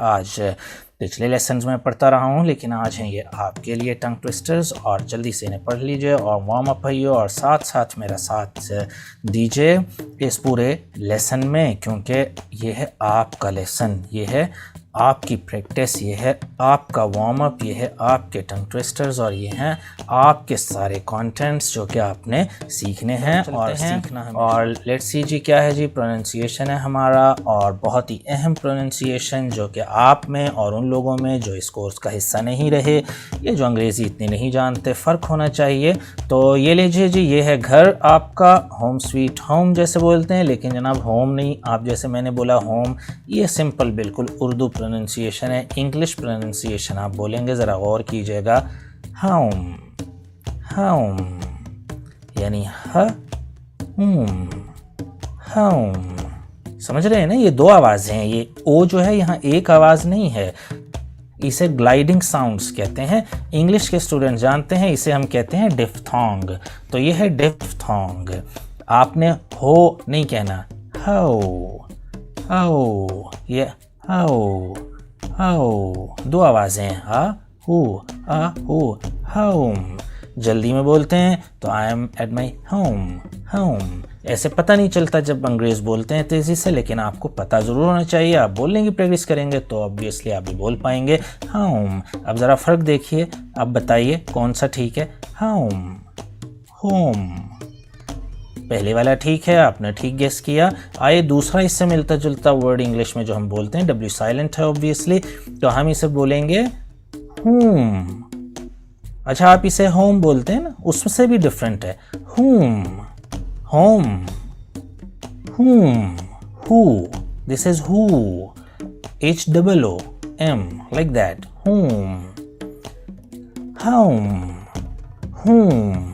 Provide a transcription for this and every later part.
आज पिछले लेसन्स में पढ़ता रहा हूँ, लेकिन आज हैं ये आपके लिए टंग ट्विस्टर्स, और जल्दी से इन्हें पढ़ लीजिए और वार्म अप होइए और साथ साथ मेरा साथ दीजिए इस पूरे लेसन में, क्योंकि ये है आपका लेसन, ये है आपकी प्रैक्टिस, ये है आपका वार्म अप, ये है आपके टंग ट्विस्टर्स और ये हैं आपके सारे कंटेंट्स जो कि आपने सीखने हैं और सीखना है। और लेट्स सी जी क्या है जी, प्रोनाउंसिएशन है हमारा, और बहुत ही अहम प्रोनाउंसिएशन जो कि आप में और उन लोगों में जो इस कोर्स का हिस्सा नहीं रहे, ये जो अंग्रेज़ी इतनी नहीं जानते, फ़र्क होना चाहिए। तो ये लीजिए जी, ये है घर आपका, होम स्वीट होम जैसे बोलते हैं, लेकिन जनाब होम नहीं, आप जैसे मैंने बोला होम, ये सिंपल बिल्कुल उर्दू प्रोनाउंसिएशन है, इंग्लिश प्रोनाउंसिएशन आप बोलेंगे, ज़रा गौर कीजिएगा, होम होम यानी होम होम, समझ रहे हैं ना, ये दो आवाज़ें हैं, ये ओ जो है यहाँ एक आवाज़ नहीं है, इसे ग्लाइडिंग साउंड्स कहते हैं, इंग्लिश के स्टूडेंट जानते हैं, इसे हम कहते हैं डिफ्थोंग। तो ये है डिफ्थोंग, आपने हो नहीं कहना, हो हो, ये हो हो, दो आवाज़ें हैं, आ हु, होम। जल्दी में बोलते हैं तो I am at my home home, ऐसे पता नहीं चलता जब अंग्रेज़ बोलते हैं तेज़ी से, लेकिन आपको पता ज़रूर होना चाहिए, आप बोलने की प्रैक्टिस करेंगे तो ऑब्वियसली आप भी बोल पाएंगे होम। अब ज़रा फ़र्क देखिए, अब बताइए कौन सा ठीक है, होम होम, पहले वाला ठीक है, आपने ठीक गेस किया। आइए दूसरा इससे मिलता जुलता वर्ड इंग्लिश में जो हम बोलते हैं, डब्ल्यू साइलेंट है ऑब्वियसली, तो हम इसे बोलेंगे होम। अच्छा, आप इसे होम बोलते हैं ना, उससे भी डिफरेंट है, home home home, who, this is who, HOOM, like that, home home home.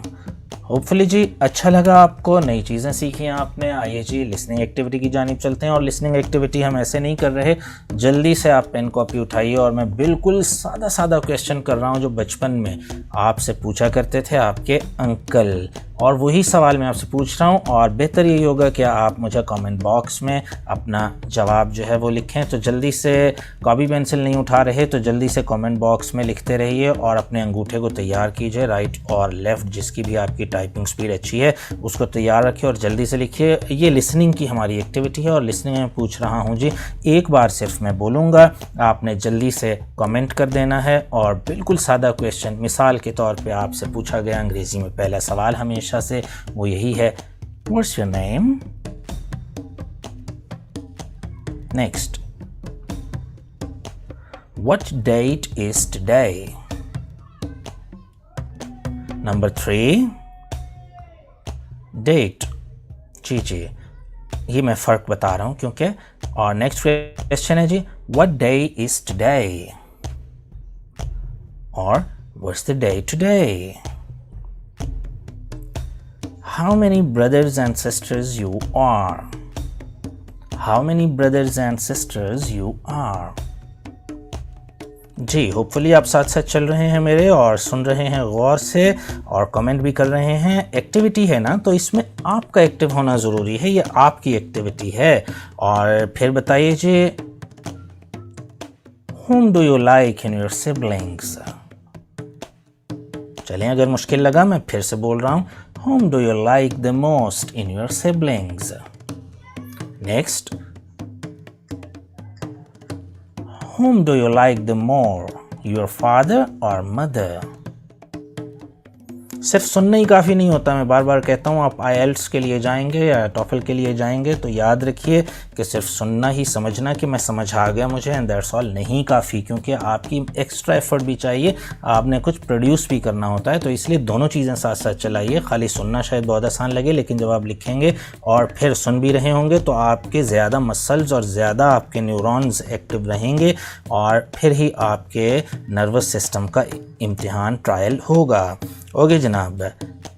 Hopefully जी अच्छा लगा आपको, नई चीज़ें सीखी हैं आपने। आइए जी लिसनिंग एक्टिविटी की जानिब चलते हैं, और लिसनिंग एक्टिविटी हम ऐसे नहीं कर रहे, जल्दी से आप पेन कॉपी उठाइए, और मैं बिल्कुल सादा सादा क्वेश्चन कर रहा हूं जो बचपन में आपसे पूछा करते थे आपके अंकल, और वही सवाल मैं आपसे पूछ रहा हूं, और बेहतर यही होगा कि आप मुझे कमेंट बॉक्स में अपना जवाब जो है वो लिखें। तो जल्दी से, कॉपी पेंसिल नहीं उठा रहे तो जल्दी से कमेंट बॉक्स में लिखते रहिए, और अपने अंगूठे को तैयार कीजिए, राइट और लेफ़्ट जिसकी भी आपकी टाइपिंग स्पीड अच्छी है उसको तैयार रखिए और जल्दी से लिखिए। ये लिसनिंग की हमारी एक्टिविटी है, और लिसनिंग में पूछ रहा हूँ जी, एक बार सिर्फ मैं बोलूँगा, आपने जल्दी से कमेंट कर देना है, और बिल्कुल सादा क्वेश्चन, मिसाल के तौर पे आपसे पूछा गया अंग्रेज़ी में पहला सवाल हमेशा से वो यही है, what's your name, next, what date is today, number 3 date, जी ये मैं फ़र्क बता रहा हूं क्योंकि, और नेक्स्ट क्वेश्चन है जी, व्हाट डे इज टुडे, और what's the day today, how many brothers and sisters you are, how many brothers and sisters you are। जी होपफुली आप साथ साथ चल रहे हैं मेरे, और सुन रहे हैं गौर से, और कमेंट भी कर रहे हैं। एक्टिविटी है ना, तो इसमें आपका एक्टिव होना ज़रूरी है, ये आपकी एक्टिविटी है। और फिर बताइए जी, whom do you like in your siblings, चलें अगर मुश्किल लगा मैं फिर से बोल रहा हूँ, whom do you like the most in your siblings, next, whom do you like the more, your father or mother। सिर्फ सुनना ही काफ़ी नहीं होता, मैं बार बार कहता हूँ, आप IELTS के लिए जाएंगे या टॉफल के लिए जाएंगे तो याद रखिए कि सिर्फ सुनना ही, समझना कि मैं समझ आ गया मुझे एंड दैट्स ऑल नहीं काफ़ी, क्योंकि आपकी एक्स्ट्रा एफर्ट भी चाहिए, आपने कुछ प्रोड्यूस भी करना होता है, तो इसलिए दोनों चीज़ें साथ साथ चलाइए। खाली सुनना शायद बहुत आसान लगे, लेकिन जब आप लिखेंगे और फिर सुन भी रहे होंगे तो आपके ज़्यादा मसल्स और ज़्यादा आपके न्यूरॉन्स एक्टिव रहेंगे, और फिर ही आपके नर्वस सिस्टम का इम्तिहान ट्रायल होगा। ओके जनाब,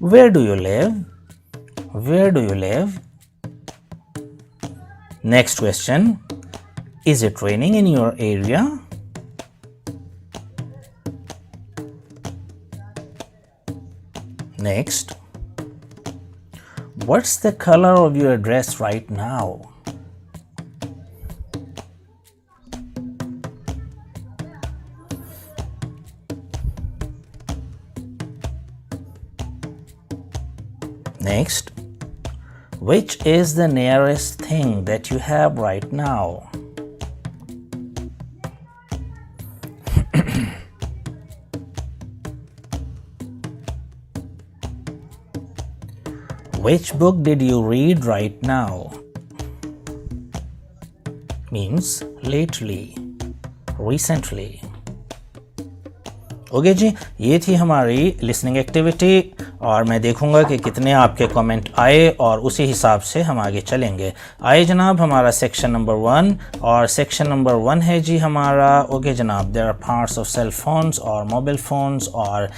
where do you live, where do you live, next question, is it raining in your area, next, what's the colour of your dress right now, Next, which is the nearest thing that you have right now? Which book did you read right now? Means lately, recently. Okay जी, ये थी हमारी listening activity और मैं देखूंगा कि कितने आपके कमेंट आए और उसी हिसाब से हम आगे चलेंगे। आए जनाब हमारा सेक्शन नंबर 1 और सेक्शन नंबर 1 है जी हमारा। ओके जनाब, there are parts of cell phones और मोबाइल फ़ोन्स और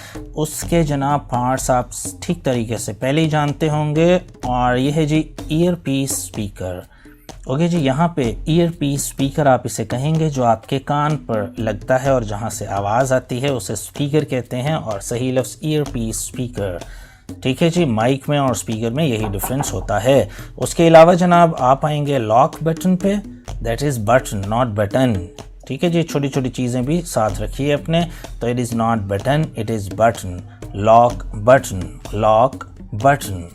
उसके जनाब पार्ट्स आप ठीक तरीके से पहले ही जानते होंगे। और ये है जी ईयर पीस स्पीकर। ओके जी, यहाँ पे ईयर पीस स्पीकर आप इसे कहेंगे जो आपके कान पर लगता है और जहाँ से आवाज़ आती है उसे स्पीकर कहते हैं और सही लफ्ज़ ईयर पीस स्पीकर। ठीक है जी, माइक में और स्पीकर में यही डिफरेंस होता है। उसके अलावा जनाब आप आएंगे लॉक बटन पे, that is button not button. ठीक है जी, छोटी छोटी चीज़ें भी साथ रखिए अपने। तो it is not button, it is button, lock button, lock button.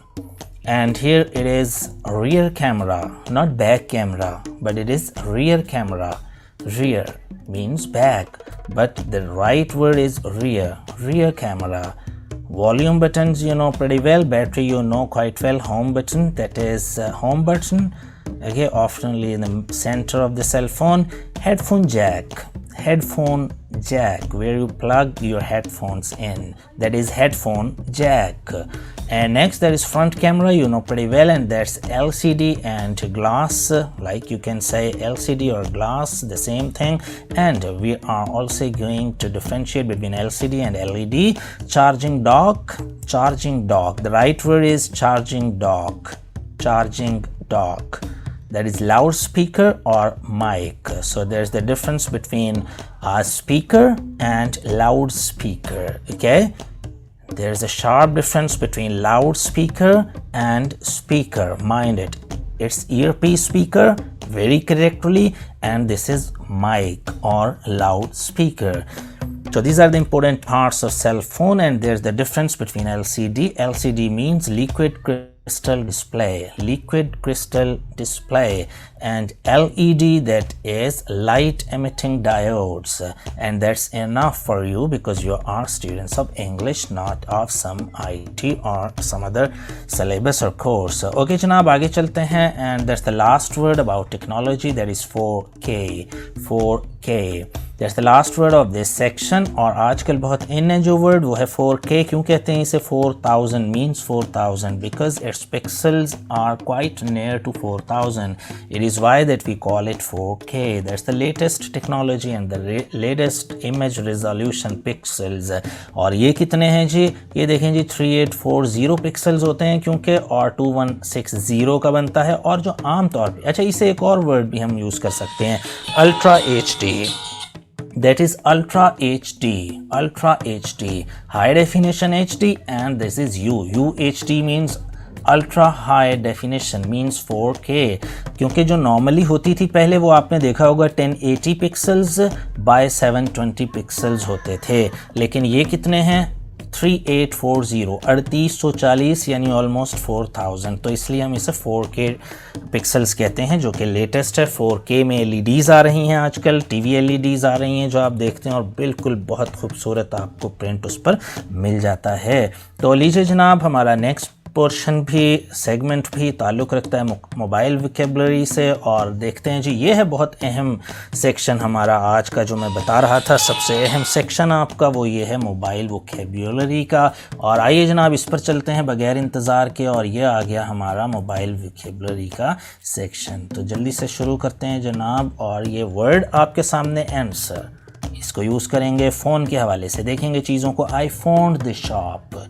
And here it is rear camera, not back camera, but it is rear camera. Rear means back, but the right word is rear, rear camera. Volume buttons you know pretty well, battery you know quite well, home button, that is home button, okay, often in the center of the cell phone. Headphone jack, headphone jack, where you plug your headphones in, that is headphone jack. And next there is front camera, you know pretty well, and that's LCD and glass, like you can say LCD or glass, the same thing. And we are also going to differentiate between LCD and LED. Charging dock, charging dock, the right word is charging dock, charging dock. That is loudspeaker or mic. So there's the difference between a speaker and loudspeaker. Okay, there's a sharp difference between loudspeaker and speaker. Mind it, it's earpiece speaker very correctly, and this is mic or loudspeaker. So these are the important parts of cell phone, and there's the difference between LCD. LCD means liquid crystal display, liquid crystal display, and LED, that is light emitting diodes. And that's enough for you because you are students of English, not of some IT or some other syllabus or course. Okay जनाब, आगे चलते हैं, and that's the last word about technology, that is 4K. 4K, that's the last word of this section. और आजकल बहुत इन है जो word, वो है 4K। क्यों कहते हैं इसे 4000? means 4000 because its pixels are quite near to 4000. It is why that we call it 4K. That's the latest technology and the latest image resolution pixels. और ये कितने हैं जी? ये देखें जी 3840 पिक्सल्स होते हैं क्योंकि, और 2160 का बनता है। और जो आम तौर पे, अच्छा इसे एक और वर्ड भी हम यूज़ कर सकते हैं, ultra HD, that is ultra HD, ultra HD, high definition HD, and this is UHD means ultra high definition, means 4K। क्योंकि जो नॉर्मली होती थी पहले, वो आपने देखा होगा 1080 पिक्सल्स बाय 720 पिक्सल्स होते थे, लेकिन ये कितने हैं? 3840, 3840, यानी ऑलमोस्ट 4000। तो इसलिए हम इसे 4K पिक्सल्स कहते हैं, जो कि लेटेस्ट है। 4K में LEDs आ रही हैं आजकल, TV LEDs आ रही हैं जो आप देखते हैं, और बिल्कुल बहुत खूबसूरत आपको प्रिंट उस पर मिल जाता है। तो लीजिए जनाब, हमारा नेक्स्ट पोर्शन भी, सेगमेंट भी ताल्लुक़ रखता है मोबाइल वोकैबुलरी से। और देखते हैं जी, ये है बहुत अहम सेक्शन हमारा आज का, जो मैं बता रहा था सबसे अहम सेक्शन आपका, वो ये है मोबाइल वोकैबुलरी का। और आइए जनाब इस पर चलते हैं बगैर इंतज़ार के, और ये आ गया हमारा मोबाइल वोकैबुलरी का सेक्शन। तो जल्दी से शुरू करते हैं जनाब। और ये वर्ड आपके सामने, आंसर, इसको यूज़ करेंगे फ़ोन के हवाले से, देखेंगे चीज़ों को। आई फोन्ड द शॉप।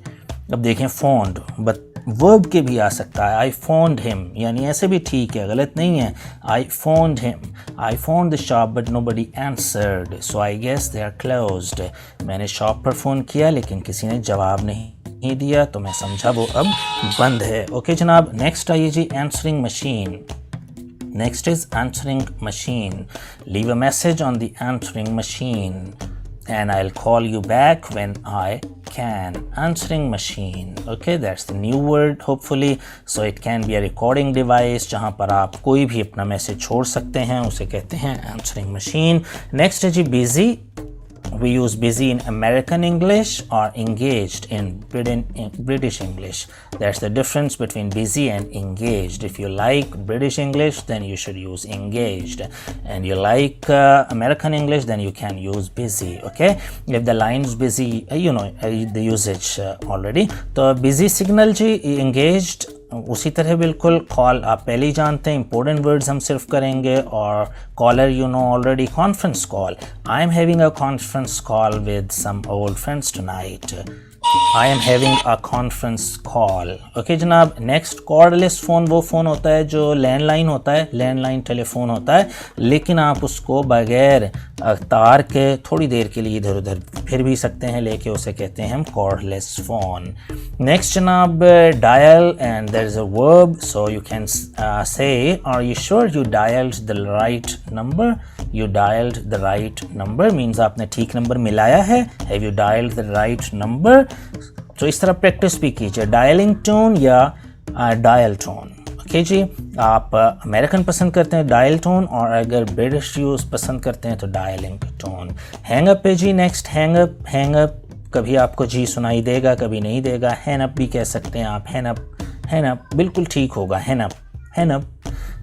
अब देखें फोन्ड वर्ब के भी आ सकता है, आई फोन्ड हिम, यानी ऐसे भी ठीक है, गलत नहीं है। I phoned him, I phoned the shop but nobody answered, so I guess they are closed. मैंने शॉप पर फ़ोन किया लेकिन किसी ने जवाब नहीं दिया, तो मैं समझा वो अब बंद है। ओके जनाब, नेक्स्ट आइए जी, answering machine. Next is answering machine. Leave a message on the answering machine and I'll call you back when I can, answering machine. Okay, that's the new word hopefully. So it can be a recording device जहाँ पर आप कोई भी अपना message छोड़ सकते हैं, उसे कहते हैं answering machine. Next है जी busy. We use busy in American English or engaged in British English. That's the difference between busy and engaged. If you like British English, then you should use engaged. And you like American English, then you can use busy. Okay? If the line is busy, you know the usage already. तो busy signal जी engaged उसी तरह बिल्कुल. Call आप पहले ही जानते हैं, important words हम सिर्फ करेंगे. और caller you know already, conference call. I am having a conference call with some old friends tonight. I am having a conference call. Okay जनाब. नेक्स्ट कॉर्डलेस फ़ोन वो फ़ोन होता है जो लैंडलाइन होता है, लैंडलाइन टेलीफोन होता है, लेकिन आप उसको बगैर तार के थोड़ी देर के लिए इधर उधर फिर भी सकते हैं लेके, उसे कहते हैं हम कॉर्डलेस फ़ोन. नेक्स्ट जनाब dial, and there is a verb, so you can say are you sure you dialed the right number. You dialed the right number means आपने ठीक नंबर मिलाया है. Have you dialed the right number. तो इस तरह practice भी कीजिए. Dialing tone या डायल टोन. ओके जी. आप अमेरिकन पसंद करते हैं डायल टोन, और अगर ब्रिटिश यूज़ पसंद करते हैं तो डायलिंग टोन. हैंग अप है जी. Next hang up. Hang up कभी आपको जी सुनाई देगा, कभी नहीं देगा. हैंग अप भी कह सकते हैं आप. हैंग अप, हैंग अप बिल्कुल ठीक होगा. Hang up, hang up.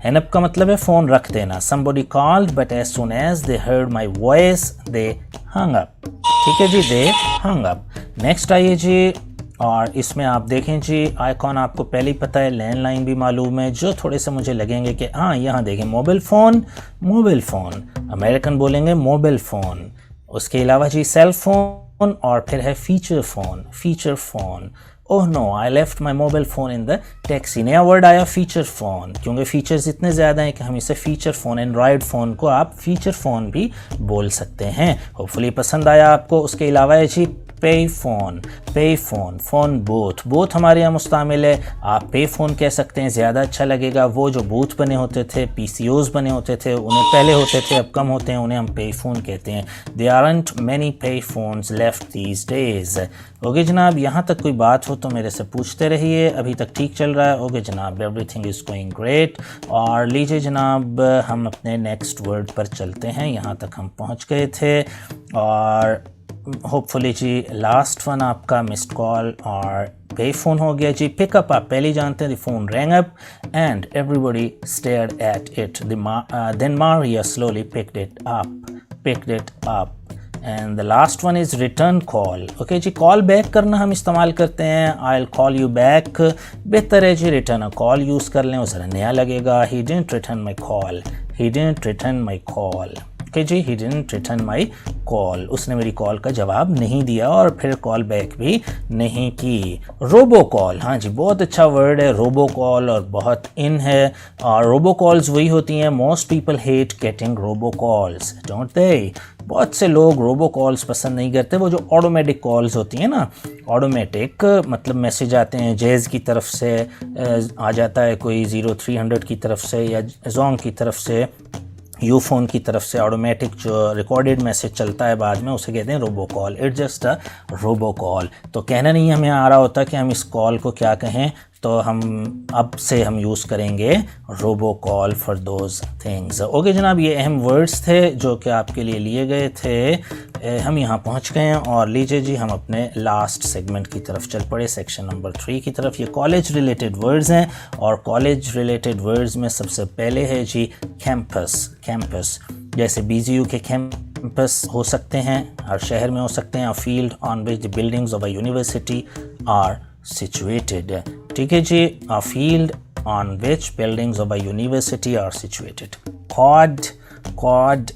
Hang up का मतलब है फ़ोन रख देना. somebody called but as soon as they heard my voice they hung up. ठीक है जी, they hung up. नेक्स्ट आइए जी, और इसमें आप देखें जी आइकॉन आपको पहले ही पता है, लैंडलाइन भी मालूम है. जो थोड़े से मुझे लगेंगे कि हाँ यहाँ देखें mobile phone, mobile phone American बोलेंगे मोबाइल फ़ोन. उसके अलावा जी सेल फ़ोन, और फिर है feature phone, feature phone. Oh no I left my mobile phone in the taxi. नया वर्ड आया फीचर फ़ोन, क्योंकि फ़ीचर्स इतने ज़्यादा हैं कि हम इसे फ़ीचर फ़ोन, एंड्रॉयड फ़ोन को आप फ़ीचर फ़ोन भी बोल सकते हैं. होपफुली पसंद आया आपको. उसके अलावा है जी पे फ़ोन, पे फ़ोन, फ़ोन बूथ. बूथ हमारे यहाँ मुस्तामिल है. आप पे फ़ोन कह सकते हैं, ज़्यादा अच्छा लगेगा. वो जो बूथ बने होते थे, PCOs बने होते थे, उन्हें पहले होते थे अब कम होते हैं, उन्हें हम पे फ़ोन कहते हैं. There aren't many pay phones left these days. Okay जनाब, यहाँ तक कोई बात हो तो मेरे से पूछते रहिए. अभी तक ठीक चल रहा है. ओके जनाब, एवरीथिंग इज़ गोइंग ग्रेट. और लीजिए जनाब, हम अपने नेक्स्ट वर्ड पर चलते हैं. यहाँ तक हम पहुँच गए थे, और होपफुली जी लास्ट वन आपका मिस्ड कॉल और पे फ़ोन हो गया जी. पिकअप आप पहले ही जानते हैं, the phone rang up and everybody stared at it. Then Maria slowly picked it up. And the last one is return call. Okay जी, कॉल बैक करना हम इस्तेमाल करते हैं. I will call you back. बेहतर है जी रिटर्न अ कॉल यूज़ कर लें, वो ज़रा नया लगेगा. He didn't return my call, he didn't return my call. Okay जी, he didn't return my call. उसने मेरी कॉल का जवाब नहीं दिया और फिर कॉल बैक भी नहीं की. रोबो कॉल, हाँ जी बहुत अच्छा वर्ड है रोबो कॉल, और बहुत इन है. और रोबो कॉल्स वही होती हैं. Most people hate getting robo calls, don't they. बहुत से लोग रोबो कॉल्स पसंद नहीं करते. वो जो ऑटोमेटिक कॉल्स होती हैं ना, ऑटोमेटिक मतलब मैसेज आते हैं जेज़ की तरफ से, आ जाता है कोई 0300 की तरफ से या जोंग की तरफ से, यूफोन की तरफ से ऑटोमेटिक जो रिकॉर्डेड मैसेज चलता है बाद में, उसे कहते हैं robo call. It's just a robo call. तो कहना नहीं हमें आ रहा होता कि हम इस कॉल को क्या कहें, तो हम अब से हम यूज़ करेंगे robo call for those things. Okay जनाब, ये अहम वर्ड्स थे जो कि आपके लिए लिए गए थे. हम यहाँ पहुँच गए हैं, और लीजिए जी हम अपने लास्ट सेगमेंट की तरफ चल पड़े, सेक्शन नंबर 3 की तरफ. ये कॉलेज रिलेटेड वर्ड्स हैं, और कॉलेज रिलेटेड वर्ड्स में सबसे पहले है जी कैंपस. कैंपस जैसे BZU के कैंपस हो सकते हैं, हर शहर में हो सकते हैं. Field on which the buildings of a university are situated. ठीक है जी, a field on which buildings of a university are situated. quad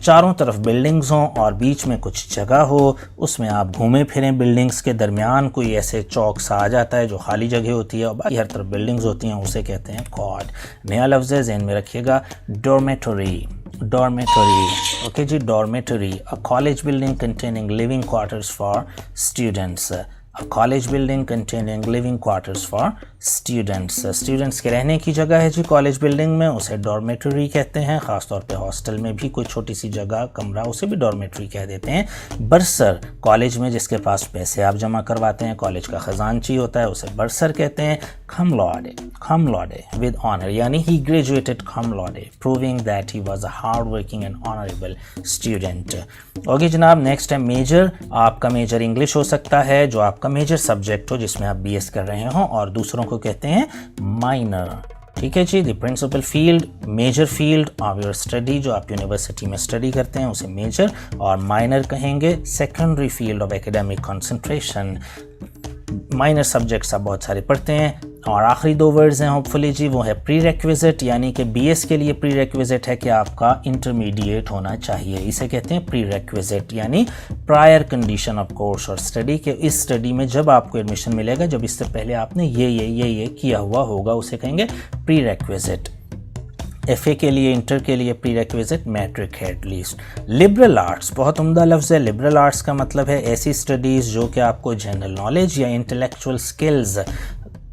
चारों तरफ बिल्डिंग्स हों और बीच में कुछ जगह हो, उसमें आप घूमें फिरें. बिल्डिंग्स के दरमियान कोई ऐसे चौक सा आ जाता है जो खाली जगह होती है, और बाकी हर तरफ बिल्डिंग्स होती हैं, उसे कहते हैं क्वाड. नया लफ्ज़ है, ज़हन में रखिएगा, डॉर्मेटरी. डॉर्मेटरी, ओके जी, dormitory, a college building containing living quarters for students. A college building containing living quarters for students. Students के रहने की जगह है जी कॉलेज बिल्डिंग में, उसे डॉर्मेटरी कहते हैं। ख़ासतौर पे हॉस्टल में भी कोई छोटी सी जगह कमरा उसे भी डॉर्मेटरी कह देते हैं। बर्सर, कॉलेज में जिसके पास पैसे आप जमा करवाते हैं, कॉलेज का खजानची होता है, उसे बर्सर कहते हैं। cum laude with honor, यानी he graduated cum laude, proving that he was a hardworking and honorable student. Okay जनाब, नेक्स्ट है मेजर। आपका मेजर इंग्लिश हो सकता है, जो आपका मेजर सब्जेक्ट हो जिसमें आप बीएस कर रहे हो, और दूसरों को कहते हैं माइनर। ठीक है जी। The principal field, major field of your study, जो आप यूनिवर्सिटी में स्टडी करते हैं उसे मेजर, और माइनर कहेंगे secondary field of academic concentration. Minor subjects आप बहुत सारे पढ़ते हैं। और आखिरी दो वर्ड्स हैं होपफुली जी, वो है प्री रेक्विजिट, यानी कि बीएस के लिए प्री रेक्विजिट है कि आपका इंटरमीडिएट होना चाहिए। इसे कहते हैं प्री रेक्विजिट, यानी प्रायर कंडीशन ऑफ कोर्स और स्टडी के। इस स्टडी में जब आपको एडमिशन मिलेगा, जब इससे पहले आपने ये किया हुआ होगा, उसे कहेंगे प्री रेक्विजिट। एफए के लिए, इंटर के लिए प्री रेक्विजिट मैट्रिक है एटलीस्ट। लिबरल आर्ट्स, बहुत उम्दा लफ्ज़ है। लिबरल आर्ट्स का मतलब है ऐसी स्टडीज़ जो कि आपको जनरल नॉलेज या इंटेलेक्चुअल स्किल्स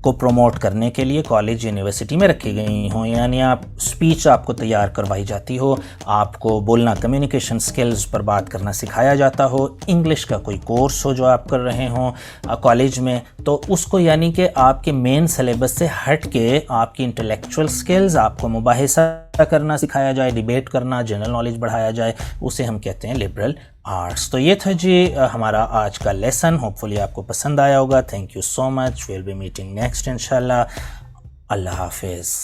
को प्रमोट करने के लिए कॉलेज यूनिवर्सिटी में रखी गई हों, यानी आप स्पीच आपको तैयार करवाई जाती हो, आपको बोलना, कम्युनिकेशन स्किल्स पर बात करना सिखाया जाता हो, इंग्लिश का कोई कोर्स हो जो आप कर रहे हों कॉलेज में, तो उसको यानी कि आपके मेन सिलेबस से हट के आपकी इंटेलेक्चुअल स्किल्स, आपको मुबाहिसा करना सिखाया जाए, डिबेट करना, जनरल नॉलेज बढ़ाया जाए, उसे हम कहते हैं लिबरल आर्ट्स। तो ये था जी हमारा आज का लेसन। होपफुली आपको पसंद आया होगा। Thank you so much. Will be meeting next इंशाल्लाह। अल्लाह हाफिज़।